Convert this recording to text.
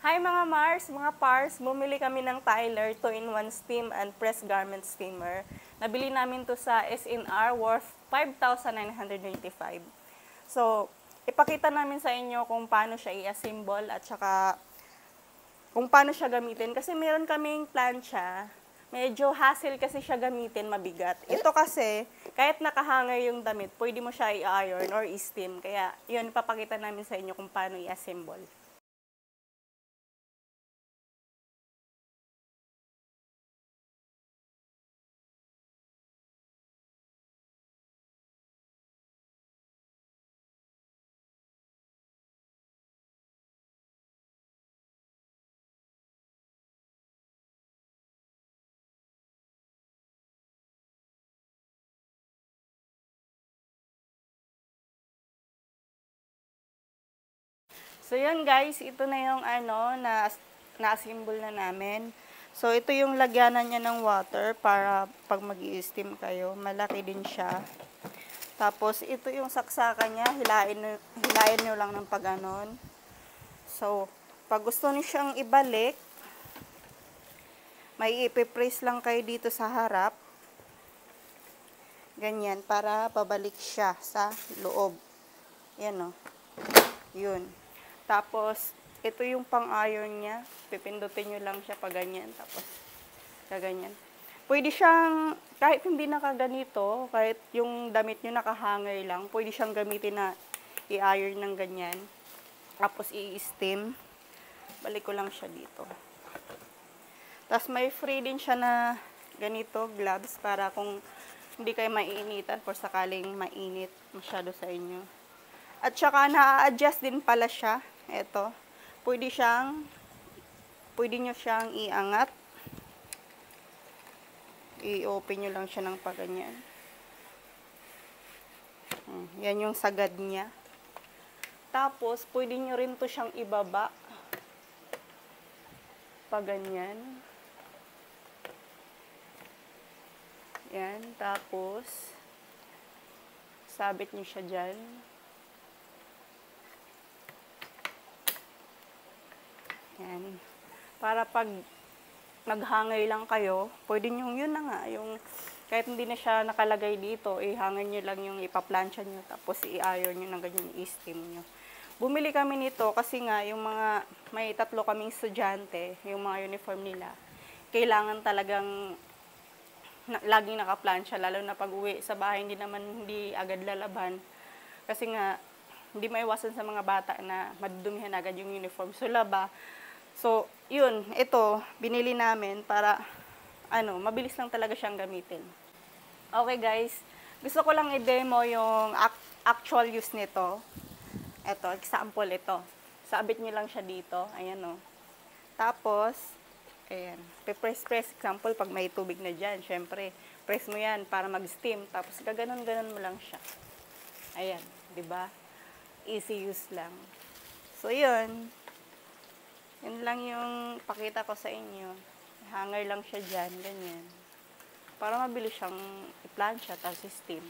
Hi mga Mars, mga Pars, bumili kami ng Tyler 2-in-1 steam and press garment steamer. Nabili namin to sa SNR worth 5,995. So, ipakita namin sa inyo kung paano siya i-assemble at saka kung paano siya gamitin. Kasi meron kaming plancha, medyo hassle kasi siya gamitin, mabigat. Ito kasi, kahit nakahanger yung damit, pwede mo siya i-iron or i-steam. Kaya, yun, ipapakita namin sa inyo kung paano i-assemble. So yun guys, ito na yung na-assemble na namin. So ito yung lagyanan niya ng water para pag mag-i-steam kayo, malaki din siya. Tapos ito yung saksakan niya, hilain nyo lang ng pag-anon. So pag gusto niyo siyang ibalik, may ipipress lang kayo dito sa harap. Ganyan, para pabalik siya sa loob. Yan o. Yun. Tapos, ito yung pang-iron niya. Pipindutin nyo lang siya pag ganyan. Tapos, kaganyan. Pwede siyang, kahit hindi nakaganito, kahit yung damit nyo nakahanger lang, pwede siyang gamitin na i-iron ng ganyan. Tapos, i-steam. Balik ko lang siya dito. Tapos, may free din siya na ganito, gloves, para kung hindi kayo maiinitan, for sakaling mainit masyado sa inyo. At saka, na-adjust din pala siya. Ito, pwede nyo siyang iangat. I-open nyo lang siya ng paganyan. Yan yung sagad niya. Tapos, pwede nyo rin to siyang ibaba. Paganyan. Yan, tapos, sabit nyo siya dyan. Yan. Para pag naghangay lang kayo, pwede nyo, yun na nga, yung kahit hindi na siya nakalagay dito, ihangay nyo lang yung ipaplansya nyo, tapos i-iron nyo ng ganyan, i-steam nyo. Bumili kami nito kasi nga, yung mga, may 3 kaming estudyante, yung mga uniform nila, kailangan talagang laging nakaplansya, lalo na pag uwi sa bahay, hindi agad lalaban. Kasi nga, hindi maiwasan sa mga bata na madudumihan agad yung uniform. So, laba. So, yun, ito, binili namin para, mabilis lang talaga siyang gamitin. Okay guys, gusto ko lang i-demo yung actual use nito. Ito, example ito. Sabit nyo lang siya dito, ayan o. Tapos, ayan, press, example, pag may tubig na dyan, syempre, press mo yan para mag-steam. Tapos, gaganon-ganon mo lang siya. Ayan, di ba? Easy use lang. So, yun. Yun lang yung pakita ko sa inyo. Hanger lang siya dyan, ganyan. Para mabilis siyang i-plansya, tapos steam.